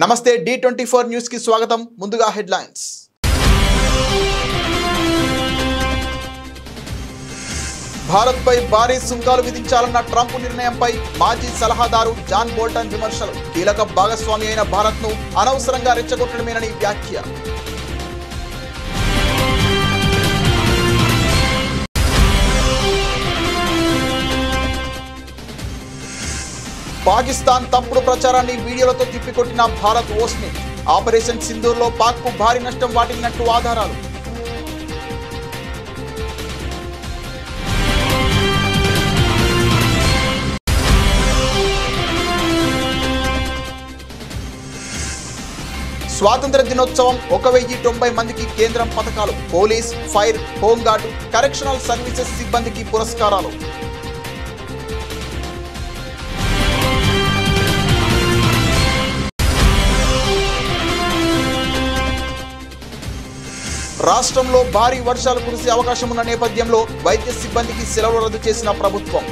నమస్తే D24 news కి స్వాగతం. ముందుగా హెడ్లైన్స్. భారత్ పై భారీ సుంకాలు విధించాలన్న ట్రంప్ నిర్ణయంపై మాజీ సలహాదారు జాన్ బోల్టన్ విమర్శలు. కీలక భాగస్వామి అయిన భారత్ ను అనవసరంగా రెచ్చగొట్టడమేనని వ్యాఖ్య. పాకిస్తాన్ తప్పుడు ప్రచారాన్ని వీడియోలతో తిప్పికొట్టిన భారత్ ఓస్నిట్. ఆపరేషన్ సింధూర్లో పాక్కు భారీ నష్టం వాటిల్లినట్టు ఆధారాలు. స్వాతంత్ర దినోత్సవం 1090 మందికి కేంద్రం పథకాలు. Police, fire, home guard, correctional services సిబ్బందికి పురస్కారాలు. రాష్ట్రంలో భారీ వర్షాలు కురిసే అవకాశం ఉన్న నేపథ్యంలో వైద్య సిబ్బందికి సెలవులు రద్దు చేసిన ప్రభుత్వం.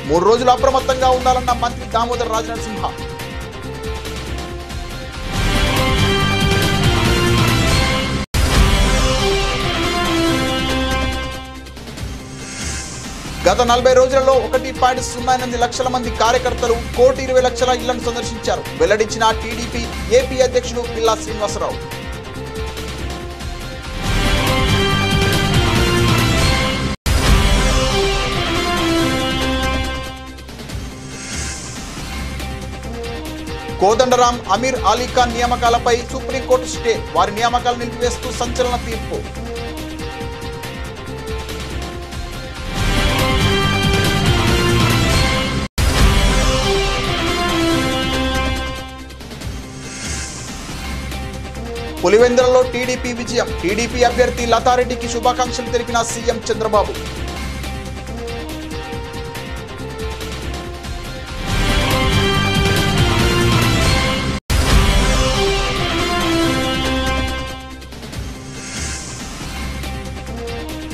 3 రోజులు అప్రమత్తంగా ఉండాలన్న మంత్రి దామోదర్ రాజనరసింహ. గత 40 రోజులలో 1.08 లక్షల మంది కార్యకర్తలు 1,20,00,000 ఇళ్లను సందర్శించారు. వెల్లడించిన టీడీపీ ఏపీ అధ్యక్షుడు పిల్లా శ్రీనివాసరావు. కోదండరాం, అమీర్ అలీ ఖాన్ నియామకాలపై సుప్రీంకోర్టు స్టే. వారి నియామకాలు నిలిపివేస్తూ సంచలన తీర్పు. పులివెందులలో టీడీపీ విజయం. టీడీపీ అభ్యర్థి లతారెడ్డికి శుభాకాంక్షలు తెలిపిన సీఎం చంద్రబాబు.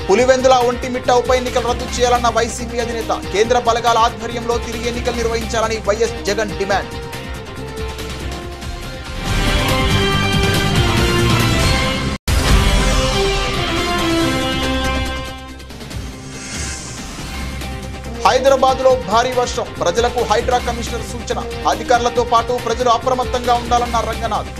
పులివెందుల ఒంటిమిట్ట ఉప ఎన్నికలు రద్దు చేయాలన్న వైసీపీ అధినేత. కేంద్ర బలగాల ఆధ్వర్యంలో తిరిగి ఎన్నికలు నిర్వహించాలని వైఎస్ జగన్ డిమాండ్. హైదరాబాద్ లో భారీ వర్షం. ప్రజలకు హైడ్రా కమిషనర్ సూచన. అధికారులతో పాటు ప్రజలు అప్రమత్తంగా ఉండాలన్న రంగనాథ్.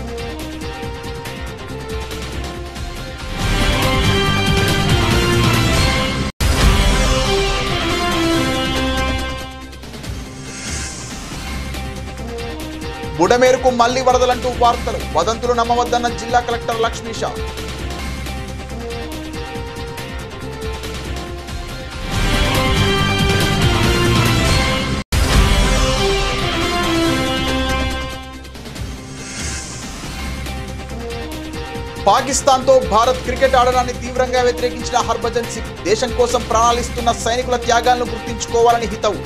బుడమేరుకు మళ్లీ వరదలంటూ వార్తలు. వదంతులు నమ్మవద్దన్న జిల్లా కలెక్టర్ లక్ష్మీష. పాకిస్తాన్తో భారత్ క్రికెట్ ఆడడాన్ని తీవ్రంగా వ్యతిరేకించిన హర్భజన్ సింగ్. దేశం కోసం ప్రాణాలిస్తున్న సైనికుల త్యాగాలను గుర్తుంచుకోవాలని హితవు.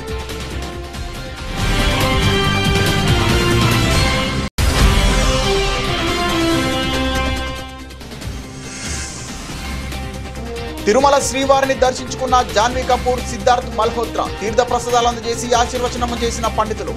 తిరుమల శ్రీవారిని దర్శించుకున్న జాన్వీ కపూర్, సిద్ధార్థ్ మల్హోత్రా. తీర్థ ప్రసాదాలు అందజేసి ఆశీర్వచనం చేసిన పండితులు.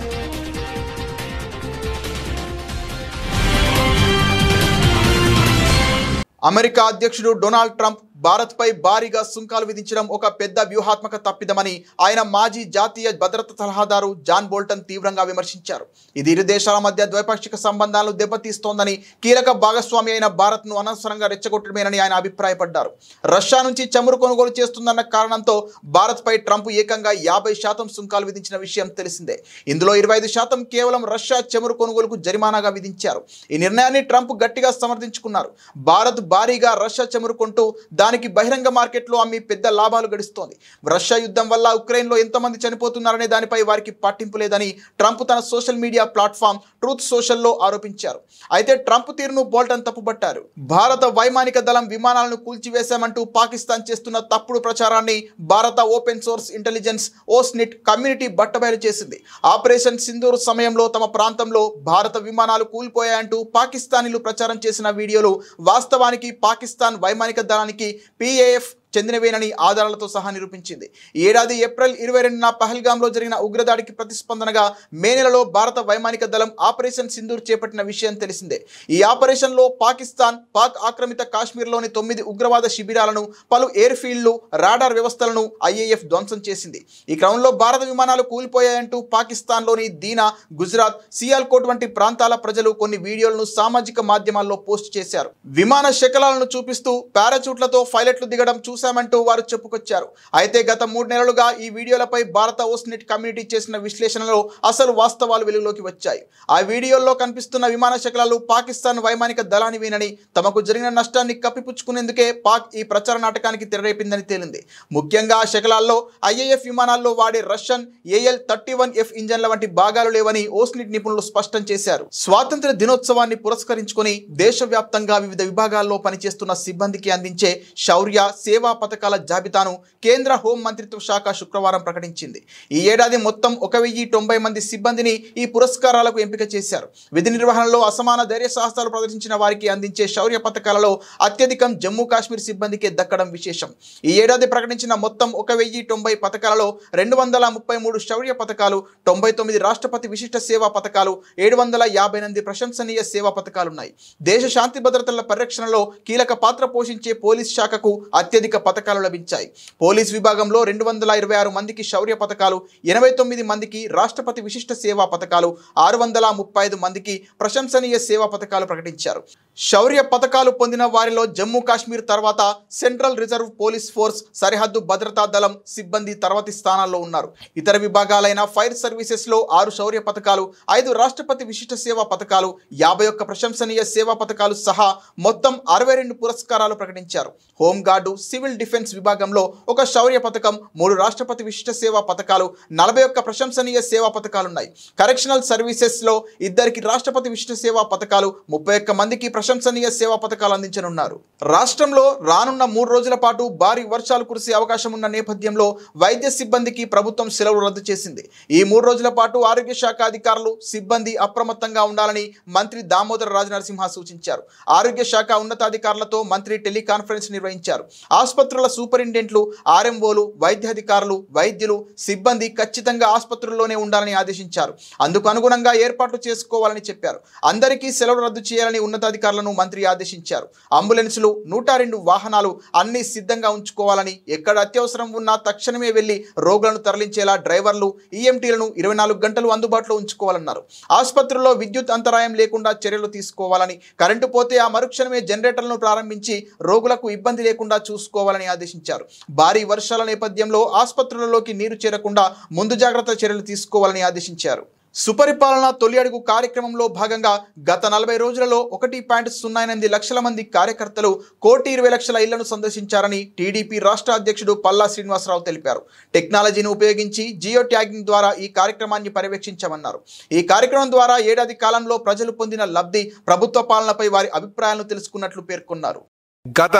అమెరికా అధ్యక్షుడు డొనాల్డ్ ట్రంప్ భారత్ పై భారీగా సుంకాలు విధించడం ఒక పెద్ద వ్యూహాత్మక తప్పిదమని ఆయన మాజీ జాతీయ భద్రతా సలహాదారు జాన్ బోల్టన్ తీవ్రంగా విమర్శించారు. ఇది ఇరు దేశాల మధ్య ద్వైపాక్షిక సంబంధాలను దెబ్బతీస్తోందని, కీలక భాగస్వామి అయిన భారత్ ను అనవసరంగా రెచ్చగొట్టడమేనని ఆయన అభిప్రాయపడ్డారు. రష్యా నుంచి చమురు కొనుగోలు చేస్తుందన్న కారణంతో భారత్ పై ట్రంప్ ఏకంగా 50% సుంకాలు విధించిన విషయం తెలిసిందే. ఇందులో 25% కేవలం రష్యా చమురు కొనుగోలుకు జరిమానాగా విధించారు. ఈ నిర్ణయాన్ని ట్రంప్ గట్టిగా సమర్థించుకున్నారు. భారత్ భారీగా రష్యా చమురు కొంటూ దానికి బహిరంగ మార్కెట్లో అమ్మి పెద్ద లాభాలు గడిస్తోంది. రష్యా యుద్ధం వల్ల ఉక్రెయిన్లో ఎంతమంది చనిపోతున్నారనే దానిపై వారికి పట్టింపు లేదని ట్రంప్ తన సోషల్ మీడియా ప్లాట్ఫామ్ ట్రూత్ సోషల్లో ఆరోపించారు. అయితే ట్రంప్ తీరును బోల్టన్ తప్పుపట్టారు. భారత వైమానిక దళం విమానాలను కూల్చివేశామంటూ పాకిస్తాన్ చేస్తున్న తప్పుడు ప్రచారాన్ని భారత ఓపెన్ సోర్స్ ఇంటెలిజెన్స్ ఓస్నిట్ కమ్యూనిటీ బట్టబయలు చేసింది. ఆపరేషన్ సింధూర్ సమయంలో తమ ప్రాంతంలో భారత విమానాలు కూలిపోయాయంటూ పాకిస్తానీలు ప్రచారం చేసిన వీడియోలు వాస్తవానికి పాకిస్తాన్ వైమానిక దళానికి PAF చెందినవేనని ఆధారాలతో సహా నిరూపించింది. ఈ ఏడాది ఏప్రిల్ 22న పహల్గాంలో జరిగిన ఉగ్రదాడికి ప్రతిస్పందనగా మే నెలలో భారత వైమానిక దళం ఆపరేషన్ సింధూర్ చేపట్టిన విషయం తెలిసిందే. ఈ ఆపరేషన్లో పాక్ ఆక్రమిత కాశ్మీర్లోని 9 ఉగ్రవాద శిబిరాలను, పలు ఎయిర్ ఫీల్డ్లు, రాడార్ వ్యవస్థలను ఐఏఎఫ్ ధ్వంసం చేసింది. ఈ క్రమంలో భారత విమానాలు కూలిపోయాయంటూ పాకిస్తాన్లోని దీనా, గుజరాత్, సియాల్కోట్ వంటి ప్రాంతాల ప్రజలు కొన్ని వీడియోలను సామాజిక మాధ్యమాల్లో పోస్ట్ చేశారు. విమాన శకలాలను చూపిస్తూ పారాచూట్లతో పైలట్లు దిగడం చూశామంటూ వారు చెప్పుకొచ్చారు. అయితే గత 3 నెలలుగా ఈ వీడియోలపై భారత ఓస్నెట్ కమ్యూనిటీ చేసిన విశ్లేషణలో అసలు వాస్తవాలు వెలుగులోకి వచ్చాయి. ఆ వీడియోల్లో కనిపిస్తున్న విమాన శకలాలు పాకిస్తాన్ వైమానిక దళానివేనని, తమకు జరిగిన నష్టాన్ని కప్పిపుచ్చుకునేందుకే పాక్ ఈ ప్రచార నాటకానికి తెరరేపిందని తేలింది. ముఖ్యంగా ఆ శకలాల్లో ఐఏఎఫ్ విమానాల్లో వాడే రష్యన్ AL-31F ఇంజన్ల వంటి భాగాలు లేవని ఓస్నెట్ నిపుణులు స్పష్టం చేశారు. స్వాతంత్ర్య దినోత్సవాన్ని పురస్కరించుకొని దేశవ్యాప్తంగా వివిధ విభాగాల్లో పనిచేస్తున్న సిబ్బందికి అందించే శౌర్య సేవా పథకాల జాబితాను కేంద్ర హోం మంత్రిత్వ శాఖ శుక్రవారం ప్రకటించింది. ఈ ఏడాది మొత్తం 1090 మంది సిబ్బందిని ఈ పురస్కారాలకు ఎంపిక చేశారు. విధి నిర్వహణలో అసమాన ధైర్య సాహసాలు ప్రదర్శించిన వారికి అందించే శౌర్య పథకాలలో అత్యధికం జమ్మూ కాశ్మీర్ సిబ్బందికే దక్కడం విశేషం. ఈ ఏడాది ప్రకటించిన మొత్తం 1090 పథకాలలో 233 శౌర్య పథకాలు, 99 రాష్ట్రపతి విశిష్ట సేవా పథకాలు, 758 ప్రశంసనీయ సేవా పథకాలున్నాయి. దేశ శాంతి భద్రతల పరిరక్షణలో కీలక పాత్ర పోషించే పోలీస్ శాఖకు అత్యధిక పథకాలు లభించాయి. పోలీస్ విభాగంలో 226 మందికి శౌర్య పథకాలు, 89 మందికి రాష్ట్రపతి విశిష్ట సేవా పథకాలు, 635 మందికి ప్రశంసనీయ సేవా పథకాలు ప్రకటించారు. శౌర్య పథకాలు పొందిన వారిలో జమ్మూ కాశ్మీర్ తర్వాత సెంట్రల్ రిజర్వ్ పోలీస్ ఫోర్స్, సరిహద్దు భద్రతా దళం సిబ్బంది తర్వాతి స్థానాల్లో ఉన్నారు. ఇతర విభాగాలైన ఫైర్ సర్వీసెస్లో 6 శౌర్య పథకాలు, 5 రాష్ట్రపతి విశిష్ట సేవా పథకాలు, 51 ప్రశంసనీయ సేవా పథకాలు సహా మొత్తం 62 పురస్కారాలు ప్రకటించారు. హోంగార్డు, సివిల్ డిఫెన్స్ విభాగంలో 1 శౌర్య పథకం, 3 రాష్ట్రపతి విశిష్ట సేవా పథకాలు, 41 ప్రశంసనీయ సేవా పథకాలున్నాయి. కరెక్షనల్ సర్వీసెస్లో 2 రాష్ట్రపతి విశిష్ట సేవా పథకాలు, 31 మందికి ప్రశంసనీయ సేవా పథకాలు అందించనున్నారు. రాష్ట్రంలో రానున్న 3 రోజుల పాటు భారీ వర్షాలు కురిసే అవకాశం ఉన్న నేపథ్యంలో వైద్య సిబ్బందికి ప్రభుత్వం సెలవులు రద్దు చేసింది. ఈ 3 రోజుల పాటు ఆరోగ్య శాఖ అధికారులు, సిబ్బంది అప్రమత్తంగా ఉండాలని మంత్రి దామోదర రాజనరసింహ సూచించారు. ఆరోగ్య శాఖ ఉన్నతాధికారులతో మంత్రి టెలికాన్ఫరెన్స్ నిర్వహించారు. ఆసుపత్రుల సూపరింటెండెంట్లు, ఆర్ఎంఓలు, వైద్యాధికారులు, వైద్యులు, సిబ్బంది ఖచ్చితంగా ఆసుపత్రుల్లోనే ఉండాలని ఆదేశించారు. అందుకు అనుగుణంగా ఏర్పాట్లు చేసుకోవాలని చెప్పారు. అందరికీ సెలవులు రద్దు చేయాలని ఉన్నతాధికారులను మంత్రి ఆదేశించారు. అంబులెన్సులు, 102 వాహనాలు అన్ని సిద్ధంగా ఉంచుకోవాలని, ఎక్కడ అత్యవసరం ఉన్నా తక్షణమే వెళ్లి రోగులను తరలించేలా డ్రైవర్లు, ఈఎంటీలను 24 గంటలు అందుబాటులో ఉంచుకోవాలన్నారు. ఆసుపత్రుల్లో విద్యుత్ అంతరాయం లేకుండా చర్యలు తీసుకోవాలని, కరెంటు పోతే ఆ మరుక్షణమే జనరేటర్లను ప్రారంభించి రోగులకు ఇబ్బంది లేకుండా చూసుకోవాలని ఆదేశించారు. భారీ వర్షాల నేపథ్యంలో ఆసుపత్రులలోకి నీరు చేరకుండా ముందు జాగ్రత్త చర్యలు తీసుకోవాలని ఆదేశించారు. సుపరిపాలన తొలి అడుగు కార్యక్రమంలో భాగంగా గత 40 రోజులలో 1.08 లక్షల మంది కార్యకర్తలు 1,20,00,000 ఇళ్లను సందర్శించారని టీడీపీ రాష్ట్ర అధ్యక్షుడు పల్లా శ్రీనివాసరావు తెలిపారు. టెక్నాలజీని ఉపయోగించి జియో ట్యాగింగ్ ద్వారా ఈ కార్యక్రమాన్ని పర్యవేక్షించామన్నారు. ఈ కార్యక్రమం ద్వారా ఏడాది కాలంలో ప్రజలు పొందిన లబ్ధి, ప్రభుత్వ పాలనపై వారి అభిప్రాయాలను తెలుసుకున్నట్లు పేర్కొన్నారు. గత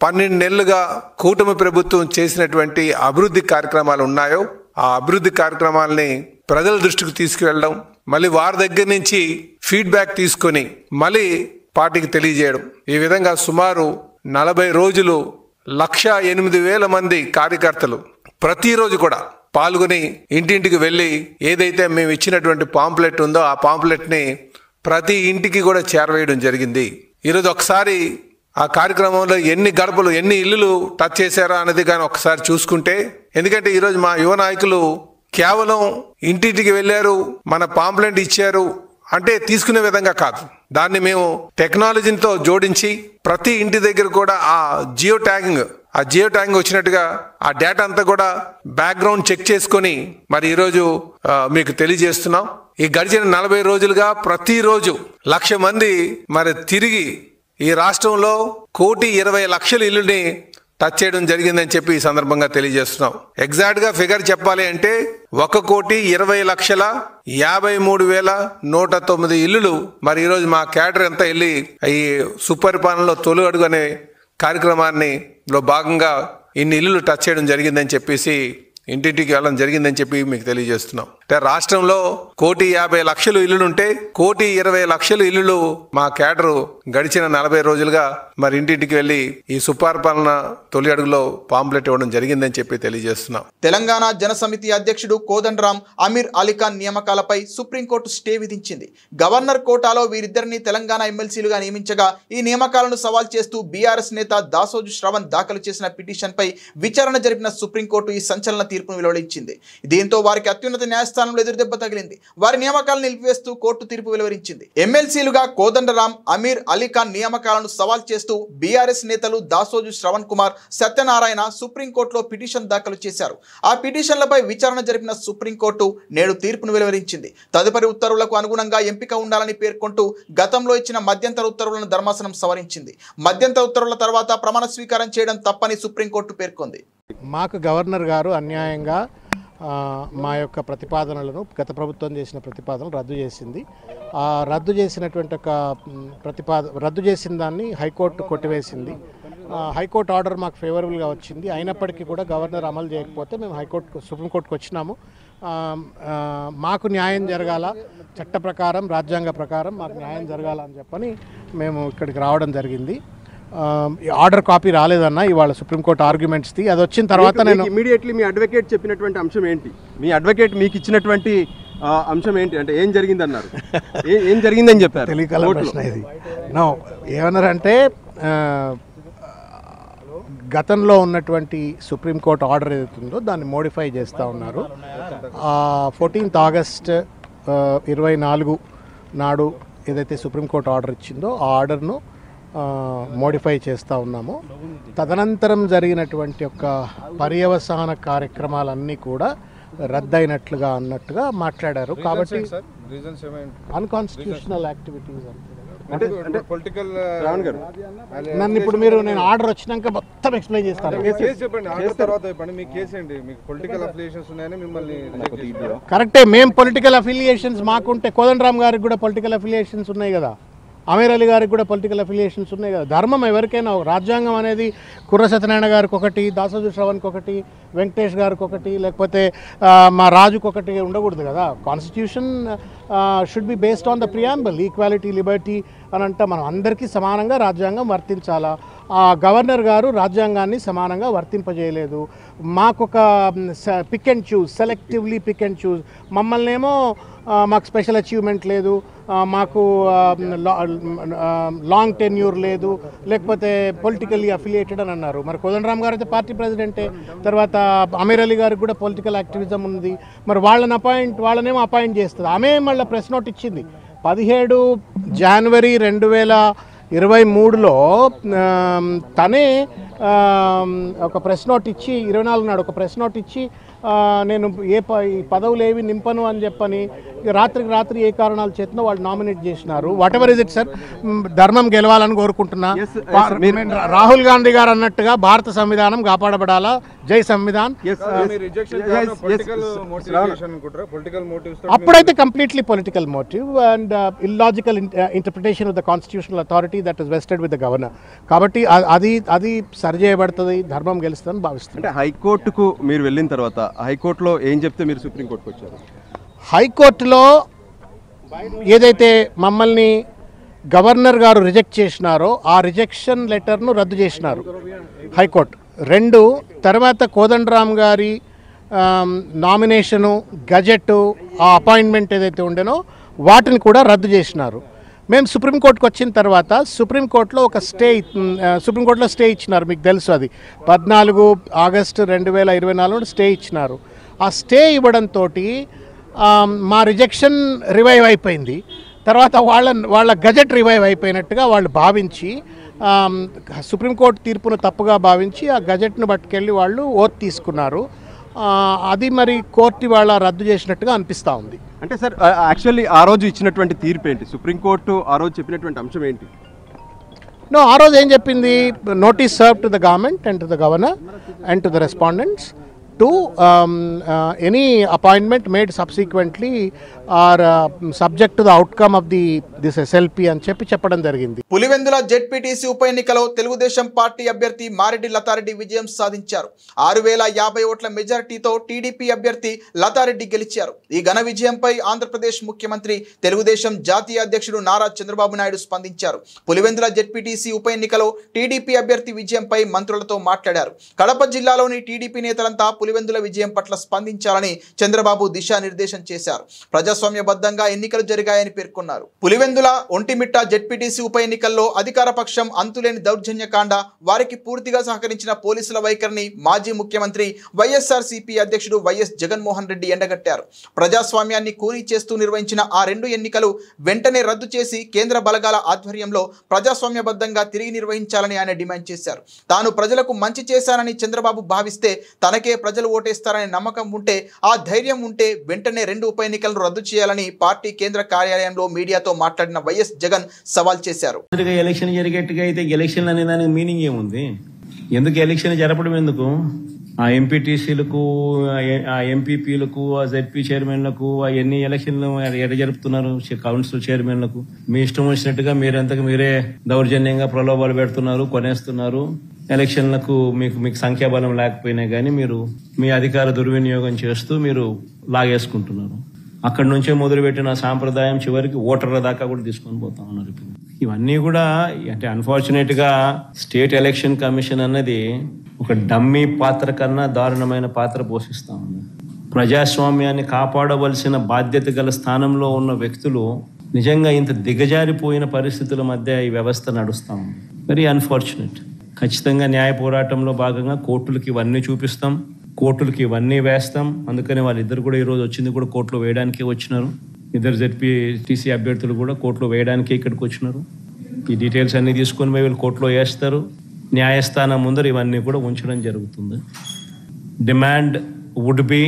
12 నెలలుగా కూటమి ప్రభుత్వం చేసినటువంటి అభివృద్ధి కార్యక్రమాలు ఉన్నాయో ఆ అభివృద్ధి కార్యక్రమాలని ప్రజల దృష్టికి తీసుకువెళ్ళడం, మళ్ళీ వారి దగ్గర నుంచి ఫీడ్బ్యాక్ తీసుకొని మళ్ళీ పార్టీకి తెలియజేయడం. ఈ విధంగా సుమారు 40 రోజులు 1,08,000 మంది కార్యకర్తలు ప్రతిరోజు కూడా పాల్గొని ఇంటింటికి వెళ్ళి ఏదైతే మేము ఇచ్చినటువంటి పాంప్లెట్ ఉందో ఆ పాంప్లెట్ని ప్రతి ఇంటికి కూడా చేరవేయడం జరిగింది. ఈరోజు ఒకసారి ఆ కార్యక్రమంలో ఎన్ని గడపలు, ఎన్ని ఇల్లులు టచ్ చేశారా అనేది కానీ ఒకసారి చూసుకుంటే, ఎందుకంటే ఈరోజు మా యువ నాయకులు కేవలం ఇంటింటికి వెళ్ళారు, మన పాంప్లెంట్ ఇచ్చారు అంటే తీసుకునే విధంగా కాదు. దాన్ని మేము టెక్నాలజీతో జోడించి ప్రతి ఇంటి దగ్గర కూడా ఆ జియో ట్యాగింగ్ వచ్చినట్టుగా ఆ డేటా అంతా కూడా బ్యాక్గ్రౌండ్ చెక్ చేసుకొని మరి ఈరోజు మీకు తెలియజేస్తున్నాం. ఈ గడిచిన 40 రోజులుగా ప్రతిరోజు 1,00,000 మంది మరి తిరిగి ఈ రాష్ట్రంలో 1,20,00,000 ఇల్లుని టచ్ చేయడం జరిగిందని చెప్పి ఈ సందర్భంగా తెలియజేస్తున్నాం. ఎగ్జాక్ట్గా ఫిగర్ చెప్పాలి అంటే 1,20,53,109 ఇల్లులు మరి ఈరోజు మా క్యాడర్ అంతా వెళ్ళి ఈ సుపరిపాలనలో తొలి అడుగు అనే కార్యక్రమాన్ని భాగంగా ఇన్ని ఇల్లులు టచ్ చేయడం జరిగిందని చెప్పేసి ఇంటింటికి వెళ్ళడం జరిగిందని చెప్పి మీకు తెలియజేస్తున్నాం. అంటే రాష్ట్రంలో 1,50,00,000 ఇల్లులుంటే 1,20,00,000 ఇల్లులు మా కేడరు గడిచిన 40 రోజులుగా మరి ఇంటింటికి వెళ్లి ఈ సుపరిపాలన తొలి అడుగులో పాంప్లెట్ ఇవ్వడం జరిగిందని చెప్పి తెలియజేస్తున్నాం. తెలంగాణ జనసమితి అధ్యక్షుడు కోదండరాం అమీర్ అలీఖాన్ నియామకాలపై సుప్రీంకోర్టు స్టే విధించింది. గవర్నర్ కోటాలో వీరిద్దరిని తెలంగాణ ఎమ్మెల్సీలుగా నియమించగా ఈ నియామకాలను సవాల్ చేస్తూ బీఆర్ఎస్ నేత దాసోజు శ్రవణ్ దాఖలు చేసిన పిటిషన్పై విచారణ జరిపిన సుప్రీంకోర్టు ఈ సంచలన తీర్పును వెలువరించింది. దీంతో వారికి అత్యున్నత న్యాయస్థానంలో ఎదురుదెబ్బ తగిలింది. వారి నియామకాలను నిలిపివేస్తూ కోర్టు తీర్పు వెలువరించింది. ఎమ్మెల్సీలుగా కోదండరాం అమీర్ అలీఖాన్ నియామకాలను సవాల్ చేస్తూ బీఆర్ఎస్ నేతలు దాసోజు శ్రవణ్ కుమార్, సత్యనారాయణ సుప్రీంకోర్టులో పిటిషన్ దాఖలు చేశారు. ఆ పిటిషన్లపై విచారణ జరిపిన సుప్రీంకోర్టు నేడు తీర్పును వెలువరించింది. తదుపరి ఉత్తర్వులకు అనుగుణంగా ఎంపిక ఉండాలని పేర్కొంటూ గతంలో ఇచ్చిన మధ్యంతర ఉత్తర్వులను ధర్మాసనం సవరించింది. మధ్యంతర ఉత్తర్వుల తర్వాత ప్రమాణ స్వీకారం చేయడం తప్పని సుప్రీంకోర్టు పేర్కొంది. మాకు గవర్నర్ గారు అన్యాయంగా మా యొక్క ప్రతిపాదనలను గత ప్రభుత్వం చేసిన ప్రతిపాదనలు రద్దు చేసింది. ఆ రద్దు చేసినటువంటి ఒక రద్దు చేసిన దాన్ని హైకోర్టు కొట్టివేసింది. హైకోర్టు ఆర్డర్ మాకు ఫేవరబుల్గా వచ్చింది. అయినప్పటికీ కూడా గవర్నర్ అమలు చేయకపోతే మేము సుప్రీంకోర్టుకు వచ్చినాము. మాకు న్యాయం జరగాల, చట్ట ప్రకారం రాజ్యాంగ ప్రకారం మాకు న్యాయం జరగాలని చెప్పని మేము ఇక్కడికి రావడం జరిగింది. ఆర్డర్ కాపీ రాలేదన్న ఇవాళ సుప్రీంకోర్టు ఆర్గ్యుమెంట్స్ది. అది వచ్చిన తర్వాత నేను ఇమీడియట్లీ మీ అడ్వకేట్ చెప్పినటువంటి అంశం ఏంటి? మీ అడ్వకేట్ మీకు ఇచ్చినటువంటి అంశం ఏంటి? అంటే ఏం జరిగిందన్నారు? ఏం జరిగిందని చెప్పారు? తెలియకల ప్రశ్న ఇది. నో ఏమన్నారంటే గతంలో ఉన్నటువంటి సుప్రీంకోర్టు ఆర్డర్ ఏదైతుందో దాన్ని మోడిఫై చేస్తూ ఉన్నారు. 14 ఆగస్ట్ 24 నాడు ఏదైతే సుప్రీంకోర్టు ఆర్డర్ ఇచ్చిందో ఆ ఆర్డర్ను మోడిఫై చేస్తూ ఉన్నాము. తదనంతరం జరిగినటువంటి యొక్క పర్యవసాన కార్యక్రమాలన్నీ కూడా రద్దయినట్లుగా అన్నట్టుగా మాట్లాడారు. కాబట్టి అన్కాన్స్టిట్యూషనల్ యాక్టివిటీస్ నన్ను ఇప్పుడు నేను ఆర్డర్ వచ్చినాక మొత్తం ఎక్స్ప్లెయిన్ చేస్తాను. కరెక్టే, మేము పొలిటికల్ అఫిలియేషన్స్ మాకుంటే కోదండరామ్ గారికి కూడా పొలిటికల్ అఫిలియేషన్స్ ఉన్నాయి కదా, అమీర్ అలీ గారికి కూడా పొలిటికల్ అఫిలియేషన్స్ ఉన్నాయి కదా. ధర్మం ఎవరికైనా, రాజ్యాంగం అనేది కుర్ర సత్యనారాయణ గారికి ఒకటి, దాసోజు శ్రవణ్కి ఒకటి, వెంకటేష్ గారికి ఒకటి, లేకపోతే మా రాజుకి ఒకటి ఉండకూడదు కదా. Constitution should be based on the preamble, equality, Liberty అని అంటే మనం అందరికీ సమానంగా రాజ్యాంగం వర్తించాలా. ఆ గవర్నర్ గారు రాజ్యాంగాన్ని సమానంగా వర్తింపజేయలేదు. మాకొక pick and choose, selectively pick and choose, మమ్మల్ని ఏమో మాకు స్పెషల్ అచీవ్మెంట్ లేదు, మాకు లాంగ్ టెన్యూర్ లేదు, లేకపోతే పొలిటికల్లీ అఫిలియేటెడ్ అని అన్నారు. మరి కోదండరామ్ గారు అయితే పార్టీ ప్రెసిడెంటే, తర్వాత అమీర్ అలీ గారికి కూడా పొలిటికల్ యాక్టివిజం ఉంది. మరి వాళ్ళనేమో అపాయింట్ చేస్తుంది. ఆమె మళ్ళీ ప్రెస్ నోట్ ఇచ్చింది 17 జనవరి 2023లో తనే ఒక ప్రెస్ నోట్ ఇచ్చి 24 నాడు ఒక ప్రెస్ నోట్ ఇచ్చి నేను పదవులు ఏవి నింపను అని చెప్పని రాత్రికి రాత్రి ఏ కారణాల చేతనో వాళ్ళు నామినేట్ చేసినారు. What ever is it sir, ధర్మం గెలవాలని కోరుకుంటున్నా. రాహుల్ గాంధీ గారు అన్నట్టుగా భారత సంవిధానం కాపాడబడాలా, జై సంవిధాన్. అప్పుడైతే completely political motive and illogical interpretation of the constitutional authority that is vested with the governor. కాబట్టి అది సరిచేయబడుతుంది, ధర్మం గెలుస్తుందని భావిస్తుంది. అంటే హైకోర్టుకు మీరు వెళ్ళిన తర్వాత హైకోర్టులో ఏం చెప్తే మీరు సుప్రీంకోర్టుకు వచ్చారు? హైకోర్టులో ఏదైతే మమ్మల్ని గవర్నర్ గారు రిజెక్ట్ చేసినారో ఆ రిజెక్షన్ లెటర్ను రద్దు చేసినారు హైకోర్టు. 2 తర్వాత కోదండరామ్ గారి నామినేషను, గజెట్, ఆ అపాయింట్మెంట్ ఏదైతే ఉండేనో వాటిని కూడా రద్దు చేసినారు. మేము సుప్రీంకోర్టుకు వచ్చిన తర్వాత సుప్రీంకోర్టులో స్టే ఇచ్చినారు. మీకు తెలుసు, అది 14 ఆగస్టు 2024 స్టే ఇచ్చినారు. ఆ స్టే ఇవ్వడంతో మా రిజెక్షన్ రివైవ్ అయిపోయింది. తర్వాత వాళ్ళ గజెట్ రివైవ్ అయిపోయినట్టుగా వాళ్ళు భావించి సుప్రీంకోర్టు తీర్పును తప్పుగా భావించి ఆ గజెట్ను పట్టుకెళ్ళి వాళ్ళు ఓత్ తీసుకున్నారు. అది మరి కోర్టు వాళ్ళ రద్దు చేసినట్టుగా అనిపిస్తూ ఉంది. అంటే సార్ యాక్చువల్లీ ఆ రోజు ఇచ్చినటువంటి తీర్పు ఏంటి? సుప్రీంకోర్టు ఆ రోజు చెప్పినటువంటి అంశం ఏంటి? ఆ రోజు ఏం చెప్పింది? Notice serve to the government and to the governor and to the respondents to any appointment made subsequently are subject to the outcome of this SLP అని చెప్పడం జరిగింది. పులివెందుల జెడ్పీటీసీ ఉప ఎన్నికలో తెలుగుదేశం పార్టీ అభ్యర్థి మారెడ్డి లతారెడ్డి విజయం సాధించారు. 6050 ఓట్ల మెజారిటీతో టీడీపీ అభ్యర్థి లతారెడ్డి గెలిచారు. ఈ ఘన విజయంపై ఆంధ్రప్రదేశ్ ముఖ్యమంత్రి తెలుగుదేశం జాతీయ అధ్యక్షుడు నారా చంద్రబాబు నాయుడు స్పందించారు. పులివెందుల జెడ్పీటీసీ ఉప ఎన్నికలో టీడీపీ అభ్యర్థి విజయంపై మంత్రులతో మాట్లాడారు. కడప జిల్లాలోని టీడీపీ నేతలంతా పులివెందుల విజయం పట్ల స్పందించాలని చంద్రబాబు దిశానిర్దేశం చేశారు. ప్రజాస్వామ్యబద్ధంగా ఎన్నికలు జరిగాయని పేర్కొన్నారు. పులివెందుల ఒంటిమిట్ట జెడ్పీటీసీ ఉప ఎన్నికల్లో అధికార పక్షం అంతులేని దౌర్జన్యకాండ, వారికి పూర్తిగా సహకరించిన పోలీసుల వైఖరిని మాజీ ముఖ్యమంత్రి వైఎస్ఆర్సీపీ అధ్యక్షుడు వైఎస్ జగన్మోహన్ రెడ్డి ఎండగట్టారు. ప్రజాస్వామ్యాన్ని కూనీ చేస్తూ నిర్వహించిన ఆ 2 ఎన్నికలు వెంటనే రద్దు చేసి కేంద్ర బలగాల ఆధ్వర్యంలో ప్రజాస్వామ్యబద్ధంగా తిరిగి నిర్వహించాలని ఆయన డిమాండ్ చేశారు. తాను ప్రజలకు మంచి చేశానని చంద్రబాబు భావిస్తే తనకే ప్రజలు ఓటేస్తారనే నమ్మకం ఉంటే, ఆ ధైర్యం ఉంటే వెంటనే 2 ఉప ఎన్నికలను రద్దు చేయాలని పార్టీ కేంద్ర కార్యాలయంలో మీడియాతో మాట్లాడిన వైఎస్ జగన్ సవాల్ చేశారు. ఎలక్షన్ జరిగేట్టుగా అయితే ఎలక్షన్ అనే దానికి మీనింగ్ ఏముంది? ఎందుకు ఎలక్షన్ జరపడం? ఎందుకు ఆ ఎంపీటీసీలకు, ఆ ఎంపీపీలకు, ఆ జెడ్పీ చైర్మన్లకు ఎన్ని ఎలక్షన్లు ఎడ జరుపుతున్నారు? కౌన్సిల్ చైర్మన్లకు మీ ఇష్టం వచ్చినట్టుగా మీరంతకు మీరే దౌర్జన్యంగా ప్రలోభాలు పెడుతున్నారు, కొనేస్తున్నారు. ఎలక్షన్లకు మీకు సంఖ్యాబలం లేకపోయినా కానీ మీరు మీ అధికార దుర్వినియోగం చేస్తూ మీరు లాగేసుకుంటున్నారు. అక్కడి నుంచే మొదలుపెట్టిన సాంప్రదాయం చివరికి ఓటర్ల దాకా కూడా తీసుకొని పోతా ఉన్నారు. ఇప్పుడు ఇవన్నీ కూడా అంటే అన్ఫార్చునేట్ గా స్టేట్ ఎలక్షన్ కమిషన్ అన్నది ఒక డమ్మీ పాత్ర కన్నా దారుణమైన పాత్ర పోషిస్తా ఉంది. ప్రజాస్వామ్యాన్ని కాపాడవలసిన బాధ్యత గల స్థానంలో ఉన్న వ్యక్తులు నిజంగా ఇంత దిగజారిపోయిన పరిస్థితుల మధ్య ఈ వ్యవస్థ నడుస్తా ఉంది. Very unfortunate. ఖచ్చితంగా న్యాయ పోరాటంలో భాగంగా కోర్టులకి ఇవన్నీ చూపిస్తాం, కోర్టులకి ఇవన్నీ వేస్తాం. అందుకని వాళ్ళిద్దరు కూడా ఈరోజు వచ్చింది కూడా కోర్టులో వేయడానికే వచ్చినారు. ఇద్దరు జెడ్పీటీసీ అభ్యర్థులు కూడా కోర్టులో వేయడానికే ఇక్కడికి వచ్చినారు. ఈ డీటెయిల్స్ అన్నీ తీసుకొని పోయి వీళ్ళు కోర్టులో వేస్తారు. న్యాయస్థానం ముందర ఇవన్నీ కూడా ఉంచడం జరుగుతుంది. డిమాండ్ వుడ్ బి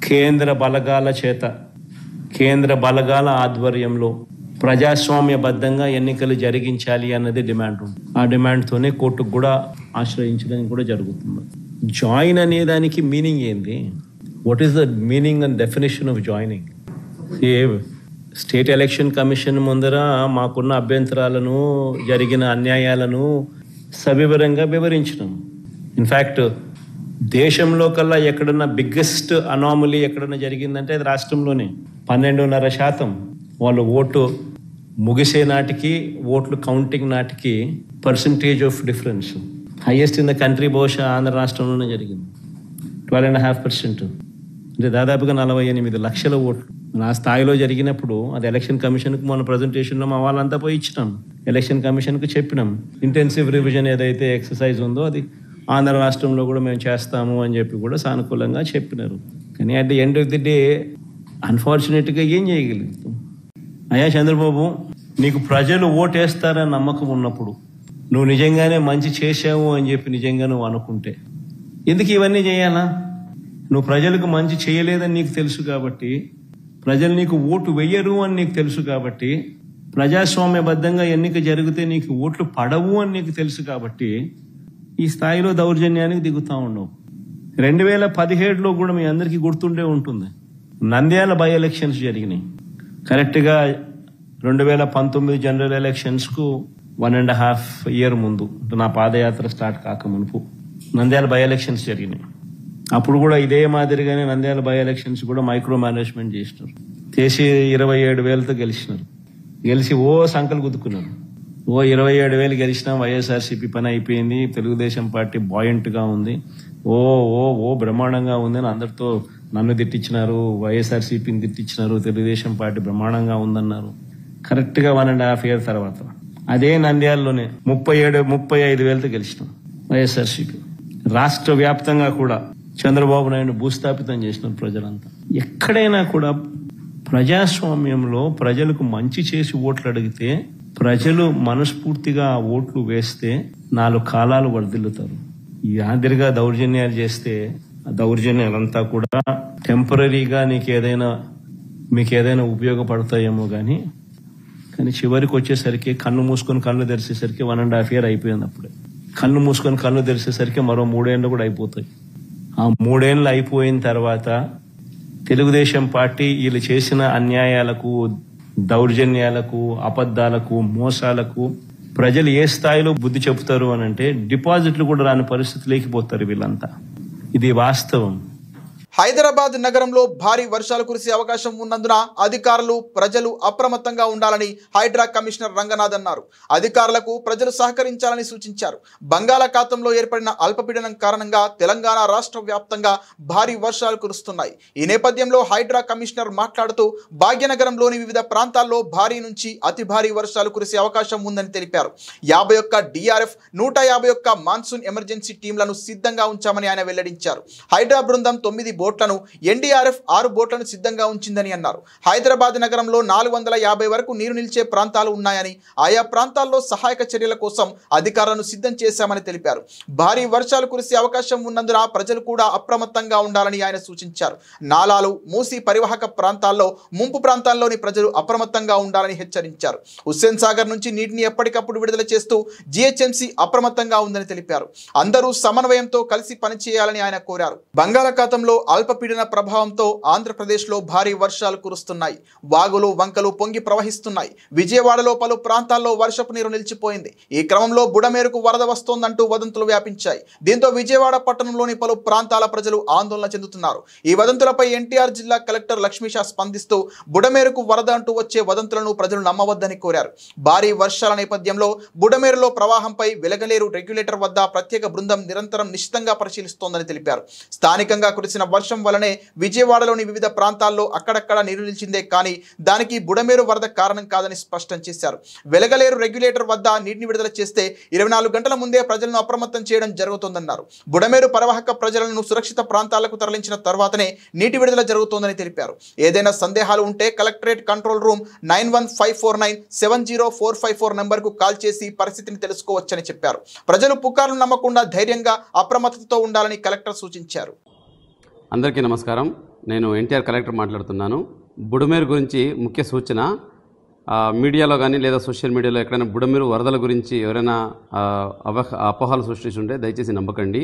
కేంద్ర బలగాల చేత, కేంద్ర బలగాల ఆధ్వర్యంలో ప్రజాస్వామ్యబద్ధంగా ఎన్నికలు జరిగించాలి అన్నది డిమాండ్ ఉంది. ఆ డిమాండ్తోనే కోర్టుకు కూడా ఆశ్రయించడం కూడా జరుగుతుంది. జాయిన్ అనే దానికి మీనింగ్ ఏంది? What is the meaning and definition of joining? State election commission ముందర మాకున్న అభ్యంతరాలను, జరిగిన అన్యాయాలను సవివరంగా వివరించినాం. ఇన్ఫ్యాక్ట్ దేశంలో కల్లా ఎక్కడన్నా బిగ్గెస్ట్ అనామలీ ఎక్కడన్నా జరిగిందంటే అది రాష్ట్రంలోనే. 12.5% వాళ్ళు ఓటు ముగిసే నాటికి, ఓట్లు కౌంటింగ్ నాటికి percentage of difference highest in the country బహుశా ఆంధ్ర రాష్ట్రంలోనే జరిగింది. 12.5%, అంటే దాదాపుగా 48 లక్షల ఓట్లు ఆ స్థాయిలో జరిగినప్పుడు అది ఎలక్షన్ కమిషన్కి మన ప్రజెంటేషన్లో మా వాళ్ళంతా పోయి ఇచ్చినాం. ఎలక్షన్ కమిషన్కి చెప్పినాం ఇంటెన్సివ్ రివిజన్ ఏదైతే ఎక్సర్సైజ్ ఉందో అది ఆంధ్ర రాష్ట్రంలో కూడా మేము చేస్తాము అని చెప్పి కూడా సానుకూలంగా చెప్పినారు. కానీ at the end of the day అన్ఫార్చునేట్గా ఏం చేయగలుగుతాం? అయ్యా చంద్రబాబు, నీకు ప్రజలు ఓటేస్తారని నమ్మకం ఉన్నప్పుడు, నువ్వు నిజంగానే మంచి చేశావు అని చెప్పి నిజంగా నువ్వు అనుకుంటే ఎందుకు ఇవన్నీ చేయాలా? నువ్వు ప్రజలకు మంచి చేయలేదని నీకు తెలుసు కాబట్టి, ప్రజలు నీకు ఓటు వెయ్యరు అని నీకు తెలుసు కాబట్టి, ప్రజాస్వామ్యబద్ధంగా ఎన్నిక జరిగితే నీకు ఓట్లు పడవు అని నీకు తెలుసు కాబట్టి ఈ స్థాయిలో దౌర్జన్యానికి దిగుతూ ఉండవు. 2017లో కూడా మీ అందరికీ గుర్తుండే ఉంటుంది, నంద్యాల బై ఎలక్షన్స్ జరిగినాయి. కరెక్ట్గా 2019 జనరల్ ఎలక్షన్స్కు 1.5 year ముందు, నా పాదయాత్ర స్టార్ట్ కాక మునుపు నంద్యాల బై ఎలక్షన్స్ జరిగినాయి. అప్పుడు కూడా ఇదే మాదిరిగానే నంద్యాల బై ఎలక్షన్స్ కూడా మైక్రో మేనేజ్మెంట్ చేసినారు. చేసి 27,000తో గెలిచినారు. గెలిచి సంకలు గుద్దుకున్నారు. 27,000 గెలిచినా వైఎస్ఆర్సీపీ పని అయిపోయింది, తెలుగుదేశం పార్టీ బాయింట్గా ఉంది, బ్రహ్మాండంగా ఉంది అని అందరితో నన్ను తిట్టించినారు, వైఎస్ఆర్సీపీని తిట్టించినారు, తెలుగుదేశం పార్టీ బ్రహ్మాండంగా ఉందన్నారు. కరెక్ట్గా 1.5 year తర్వాత అదే నంద్యాలలోనే 35,000తో గెలిచినాం వైఎస్ఆర్సీపీ. రాష్ట్ర వ్యాప్తంగా కూడా చంద్రబాబు నాయుడు భూస్థాపితం చేసినారు ప్రజలంతా. ఎక్కడైనా కూడా ప్రజాస్వామ్యంలో ప్రజలకు మంచి చేసి ఓట్లు అడిగితే, ప్రజలు మనస్ఫూర్తిగా ఆ ఓట్లు వేస్తే 4 కాలాలు వర్ధిల్లుతారు. ఈ ఆదిరిగా దౌర్జన్యాలు చేస్తే ఆ దౌర్జన్యాలంతా కూడా టెంపరీగా మీకు ఏదైనా ఉపయోగపడతాయేమో కానీ చివరికి వచ్చేసరికి కన్ను మూసుకొని కళ్ళు తెరిచేసరికి 1.5 year అయిపోయింది. అప్పుడే కన్ను మూసుకొని కళ్ళు తెరిచేసరికి మరో 3 ఏళ్ళు కూడా అయిపోతాయి. ఆ 3 ఏళ్ళు అయిపోయిన తర్వాత తెలుగుదేశం పార్టీ వీళ్ళు చేసిన అన్యాయాలకు, దౌర్జన్యాలకు, అబద్ధాలకు, మోసాలకు ప్రజలు ఏ స్థాయిలో బుద్ధి చెబుతారు అని అంటే డిపాజిట్లు కూడా రాని పరిస్థితి లేకపోతారు వీళ్ళంతా. ఇది వాస్తవం. హైదరాబాద్ నగరంలో భారీ వర్షాలు కురిసే అవకాశం ఉన్నందున అధికారులు, ప్రజలు అప్రమత్తంగా ఉండాలని హైడ్రా కమిషనర్ రంగనాథ్ అన్నారు. అధికారులకు ప్రజలు సహకరించాలని సూచించారు. బంగాళాఖాతంలో ఏర్పడిన అల్పపీడనం కారణంగా తెలంగాణ రాష్ట్ర వ్యాప్తంగా భారీ వర్షాలు కురుస్తున్నాయి. ఈ నేపథ్యంలో హైడ్రా కమిషనర్ మాట్లాడుతూ భాగ్యనగరంలోని వివిధ ప్రాంతాల్లో భారీ నుంచి అతి భారీ వర్షాలు కురిసే అవకాశం ఉందని తెలిపారు. 51 DRF, 151 మాన్సూన్ ఎమర్జెన్సీ టీంలను సిద్ధంగా ఉంచామని ఆయన వెల్లడించారు. హైడ్రా బృందం 9 బోట్లను, NDRF 6 బోట్లను సిద్ధంగా ఉంచిందని అన్నారు. హైదరాబాద్ నగరంలో 450 వరకు నీరు నిలిచే ప్రాంతాలు ఉన్నాయని, ఆయా ప్రాంతాల్లో సహాయక చర్యల కోసం అధికారులను సిద్ధం చేశామని తెలిపారు. భారీ వర్షాలు కురిసే అవకాశం ఉన్నందున ప్రజలు కూడా అప్రమత్తంగా ఉండాలని ఆయన సూచించారు. నాలాలు, మూసీ పరివాహక ప్రాంతాల్లో, ముంపు ప్రాంతాల్లోని ప్రజలు అప్రమత్తంగా ఉండాలని హెచ్చరించారు. హుస్సేన్ సాగర్ నుంచి నీటిని ఎప్పటికప్పుడు విడుదల చేస్తూ GHMC అప్రమత్తంగా ఉందని తెలిపారు. అందరూ సమన్వయంతో కలిసి పనిచేయాలని ఆయన కోరారు. బంగాళాఖాతంలో అల్పపీడన ప్రభావంతో ఆంధ్రప్రదేశ్లో భారీ వర్షాలు కురుస్తున్నాయి. వాగులు, వంకలు పొంగి ప్రవహిస్తున్నాయి. విజయవాడలో పలు ప్రాంతాల్లో వర్షపు నీరు నిలిచిపోయింది. ఈ క్రమంలో బుడమేరుకు వరద వస్తోందంటూ వదంతులు వ్యాపించాయి. దీంతో విజయవాడ పట్టణంలోని పలు ప్రాంతాల ప్రజలు ఆందోళన చెందుతున్నారు. ఈ వదంతులపై NTR జిల్లా కలెక్టర్ లక్ష్మీషా స్పందిస్తూ బుడమేరుకు వరద అంటూ వచ్చే వదంతులను ప్రజలు నమ్మవద్దని కోరారు. భారీ వర్షాల నేపథ్యంలో బుడమేరులో ప్రవాహంపై వెలగలేరు రెగ్యులేటర్ వద్ద ప్రత్యేక బృందం నిరంతరం నిశితంగా పరిశీలిస్తోందని తెలిపారు. స్థానికంగా కురిసిన వర్షం వలనే విజయవాడలోని వివిధ ప్రాంతాల్లో అక్కడక్కడ నీరు నిలిచిందే కానీ దానికి బుడమేరు వరద కారణం కాదని స్పష్టం చేశారు. వెలగలేరు రెగ్యులేటర్ వద్ద నీటిని విడుదల చేస్తే 24 గంటల ముందే ప్రజలను అప్రమత్తం చేయడం జరుగుతోందన్నారు. బుడమేరు పరివాహక ప్రజలను సురక్షిత ప్రాంతాలకు తరలించిన తర్వాతనే నీటి విడుదల జరుగుతోందని తెలిపారు. ఏదైనా సందేహాలు ఉంటే కలెక్టరేట్ కంట్రోల్ రూమ్ 9154970454 నంబర్కు కాల్ చేసి పరిస్థితిని తెలుసుకోవచ్చని చెప్పారు. ప్రజలు పుకార్లు నమ్మకుండా ధైర్యంగా అప్రమత్తతో ఉండాలని కలెక్టర్ సూచించారు. అందరికీ నమస్కారం. నేను NTR కలెక్టర్ మాట్లాడుతున్నాను. బుడమేరు గురించి ముఖ్య సూచన, మీడియాలో కానీ లేదా సోషల్ మీడియాలో ఎక్కడైనా బుడమేరు వరదల గురించి ఎవరైనా అపోహలు సృష్టిస్తుంటే దయచేసి నమ్మకండి.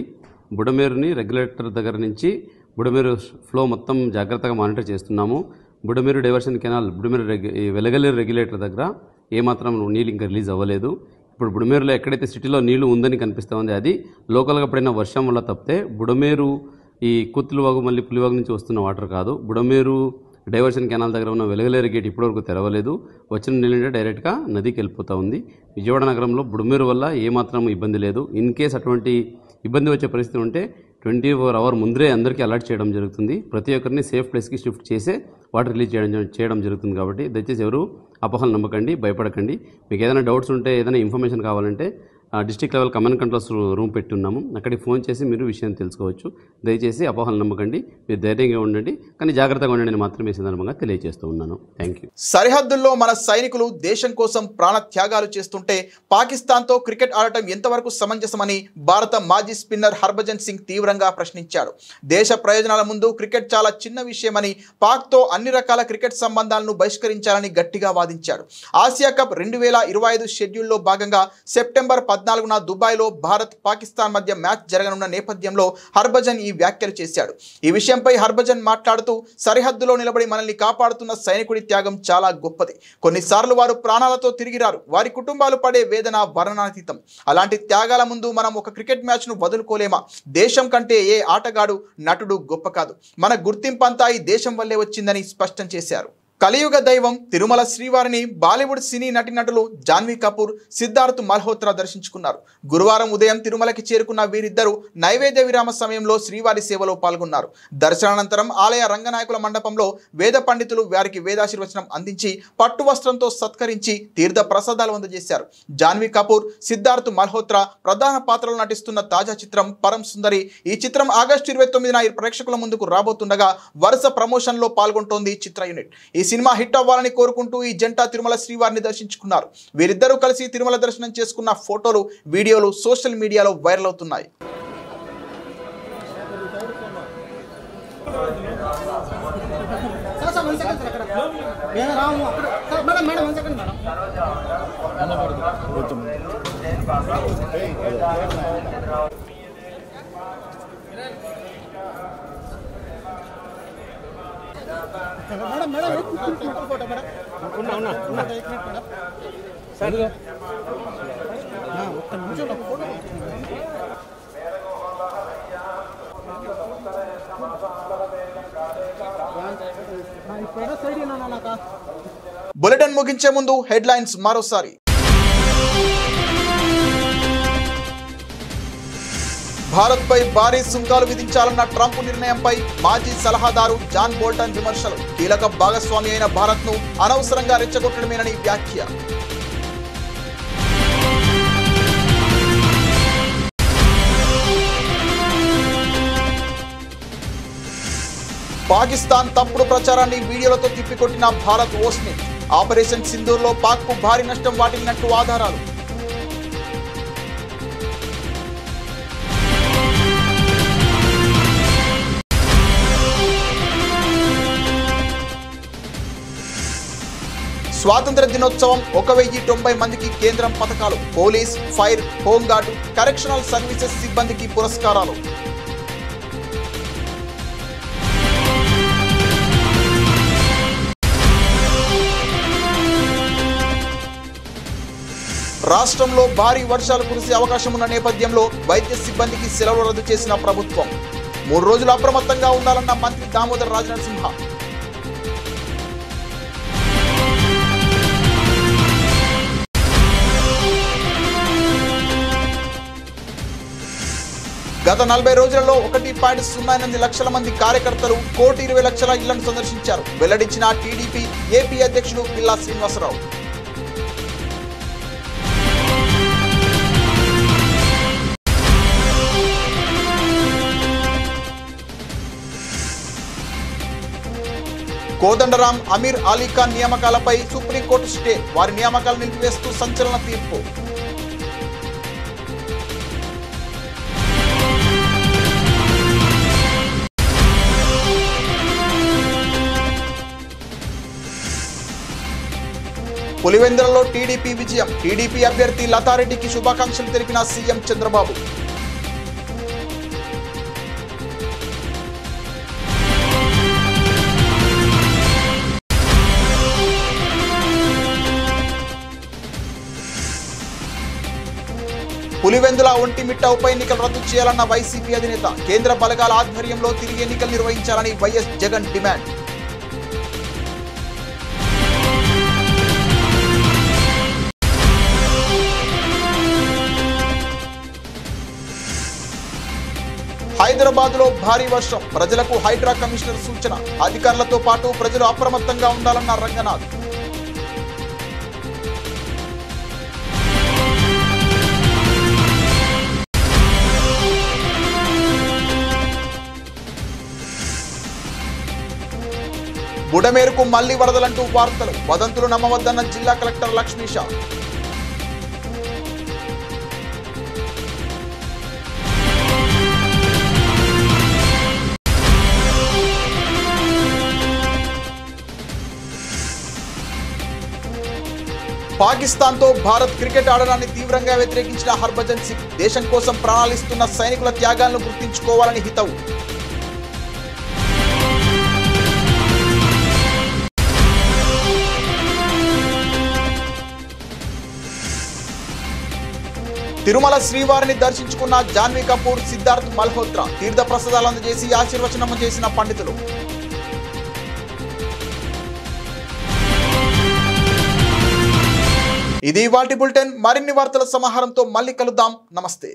బుడమేరుని రెగ్యులేటర్ దగ్గర నుంచి బుడమేరు ఫ్లో మొత్తం జాగ్రత్తగా మానిటర్ చేస్తున్నాము. Budameru diversion canal, Budameru Velagaleru regulator దగ్గర ఏమాత్రం నీళ్ళు ఇంకా రిలీజ్ అవ్వలేదు. ఇప్పుడు బుడమేరులో ఎక్కడైతే సిటీలో నీళ్లు ఉందని కనిపిస్తూ ఉంది అది లోకల్గా పడిన వర్షం వల్ల తప్పితే బుడమేరు ఈ కుత్తులవాగు మళ్ళీ పులివాగు నుంచి వస్తున్న వాటర్ కాదు. బుడమేరు డైవర్షన్ కెనాల్ దగ్గర ఉన్న వెలగలేరు గేట్ ఇప్పటివరకు తెరవలేదు. వచ్చిన నీళ్ళంటే డైరెక్ట్గా నదికి వెళ్ళిపోతూ ఉంది. విజయవాడ నగరంలో బుడమేరు వల్ల ఏమాత్రం ఇబ్బంది లేదు. ఇన్ కేస్ అటువంటి ఇబ్బంది వచ్చే పరిస్థితి ఉంటే 24 hours ముందరే అందరికీ అలర్ట్ చేయడం జరుగుతుంది. ప్రతి ఒక్కరిని సేఫ్ ప్లేస్కి షిఫ్ట్ చేసే వాటర్ రిలీజ్ చేయడం జరుగుతుంది. కాబట్టి దయచేసి ఎవరు అపోహలు నమ్మకండి, భయపడకండి. మీకు ఏదైనా డౌట్స్ ఉంటే, ఏదైనా ఇన్ఫర్మేషన్ కావాలంటే district level command controls room పెట్టి ఉన్నాము. అక్కడికి ఫోన్ చేసి మీరు విషయం తెలుసుకోవచ్చు. దయచేసి అపోహలు నమ్మకండి, మీరు ధైర్యంగా ఉండండి, కానీ జాగ్రత్తగా ఉండండి అని మాత్రమే సందర్భంగా తెలియజేస్తూ ఉన్నాను. Thank you. సరిహద్దుల్లో మన సైనికులు దేశం కోసం ప్రాణ త్యాగాలు చేస్తుంటే పాకిస్తాన్తో క్రికెట్ ఆడటం ఎంతవరకు సమంజసమని భారత మాజీ స్పిన్నర్ హర్భజన్ సింగ్ తీవ్రంగా ప్రశ్నించాడు. దేశ ప్రయోజనాల ముందు క్రికెట్ చాలా చిన్న విషయమని, పాక్తో అన్ని రకాల క్రికెట్ సంబంధాలను బహిష్కరించాలని గట్టిగా వాదించాడు. ఆసియా కప్ 2025 షెడ్యూల్లో భాగంగా సెప్టెంబర్ 14న దుబాయ్లో భారత్ పాకిస్తాన్ మధ్య మ్యాచ్ జరగనున్న నేపథ్యంలో హర్భజన్ ఈ వ్యాఖ్యలు చేశాడు. ఈ విషయంపై హర్భజన్ మాట్లాడుతూ, సరిహద్దులో నిలబడి మనల్ని కాపాడుతున్న సైనికుడి త్యాగం చాలా గొప్పది. కొన్నిసార్లు వారు ప్రాణాలతో తిరిగిరారు. వారి కుటుంబాలు పడే వేదన వర్ణనాతీతం. అలాంటి త్యాగాల ముందు మనం ఒక క్రికెట్ మ్యాచ్ను వదులుకోలేమా? దేశం కంటే ఏ ఆటగాడు, నటుడు గొప్ప కాదు. మన గుర్తింపంతా ఈ దేశం వల్లే వచ్చిందని స్పష్టం చేశారు. కలియుగ దైవం తిరుమల శ్రీవారిని బాలీవుడ్ సినీ నటీనటులు జాన్వీ కపూర్, సిద్ధార్థ్ మల్హోత్రా దర్శించుకున్నారు. గురువారం ఉదయం తిరుమలకి చేరుకున్న వీరిద్దరూ నైవేద్య విరామ సమయంలో శ్రీవారి సేవలో పాల్గొన్నారు. దర్శనానంతరం ఆలయ రంగనాయకుల మండపంలో వేద పండితులు వారికి వేదాశీర్వచనం అందించి పట్టు వస్త్రంతో సత్కరించి తీర్థ ప్రసాదాలు అందజేశారు. జాన్వీ కపూర్, సిద్ధార్థ్ మల్హోత్రా ప్రధాన పాత్రలో నటిస్తున్న తాజా చిత్రం పరం సుందరి. ఈ చిత్రం ఆగస్టు 29న ప్రేక్షకుల ముందుకు రాబోతుండగా వరుస ప్రమోషన్లో పాల్గొంటోంది చిత్ర యూనిట్. ఈ సినిమా హిట్ అవ్వాలని కోరుకుంటూ ఈ జంట తిరుమల శ్రీవారిని దర్శించుకున్నారు. వీరిద్దరూ కలిసి తిరుమల దర్శనం చేసుకున్న ఫోటోలు, వీడియోలు సోషల్ మీడియాలో వైరల్ అవుతున్నాయి. బులెటిన్ ముగించే ముందు హెడ్లైన్స్ మరోసారి. భారత్పై భారీ సుంకాలు విధించాలన్న ట్రంప్ నిర్ణయంపై మాజీ సలహాదారు జాన్ బోల్టన్ విమర్శలు. కీలక భాగస్వామి అయిన భారత్ను అనవసరంగా రెచ్చగొట్టడమేనని వ్యాఖ్య. పాకిస్తాన్ తప్పుడు ప్రచారాన్ని వీడియోలతో తిప్పికొట్టిన భారత్ ఓస్ని. ఆపరేషన్ సింధూర్లో పాక్కు భారీ నష్టం వాటిల్లినట్టు ఆధారాలు. స్వాతంత్ర దినోత్సవం 1090 మందికి కేంద్రం పథకాలు. Police, fire, home guard, correctional services సిబ్బందికి పురస్కారాలు. రాష్ట్రంలో భారీ వర్షాలు కురిసే అవకాశం ఉన్న నేపథ్యంలో వైద్య సిబ్బందికి సెలవులు రద్దు చేసిన ప్రభుత్వం. 3 రోజులు అప్రమత్తంగా ఉండాలన్న మంత్రి దామోదర్ రాజనరసింహ. గత 40 రోజులలో 1.08 లక్షల మంది కార్యకర్తలు 1,20,00,000 ఇళ్లను సందర్శించారు. వెల్లడించిన టీడీపీ ఏపీ అధ్యక్షుడు పిల్లా శ్రీనివాసరావు. కోదండరాం, అమీర్ అలీఖాన్ నియామకాలపై సుప్రీంకోర్టు స్టే. వారి నియామకాలు నిలిపివేస్తూ సంచలన తీర్పు. పులివెందులలో టీడీపీ విజయం. టీడీపీ అభ్యర్థి లతారెడ్డికి శుభాకాంక్షలు తెలిపిన సీఎం చంద్రబాబు. పులివెందుల ఒంటిమిట్ట ఉప ఎన్నికలు రద్దు చేయాలన్న వైసీపీ అధినేత. కేంద్ర బలగాల ఆధ్వర్యంలో తిరిగి ఎన్నికలు నిర్వహించాలని వైఎస్ జగన్ డిమాండ్. హైదరాబాద్లో భారీ వర్షం. ప్రజలకు హైడ్రా కమిషనర్ సూచన. అధికారులతో పాటు ప్రజలు అప్రమత్తంగా ఉండాలన్న రంగనాథ్. బుడమేరుకు మళ్లీ వరదలంటూ వార్తలు. వదంతులు నమ్మవద్దన్న జిల్లా కలెక్టర్ లక్ష్మీషా. పాకిస్తాన్తో భారత్ క్రికెట్ ఆడడాన్ని తీవ్రంగా వ్యతిరేకించిన హర్భజన్ సింగ్. దేశం కోసం ప్రాణాలిస్తున్న సైనికుల త్యాగాలను గుర్తించుకోవాలని హితవు. తిరుమల శ్రీవారిని దర్శించుకున్న జాన్వీ కపూర్, సిద్ధార్థ్ మల్హోత్రా. తీర్థ ప్రసాదాలు అందజేసి ఆశీర్వచనం చేసిన పండితులు. ఇది ఇవాల్టి బులెటిన్. మరిన్ని వార్తల సమాహారంతో మళ్ళీ కలుద్దాం. నమస్తే.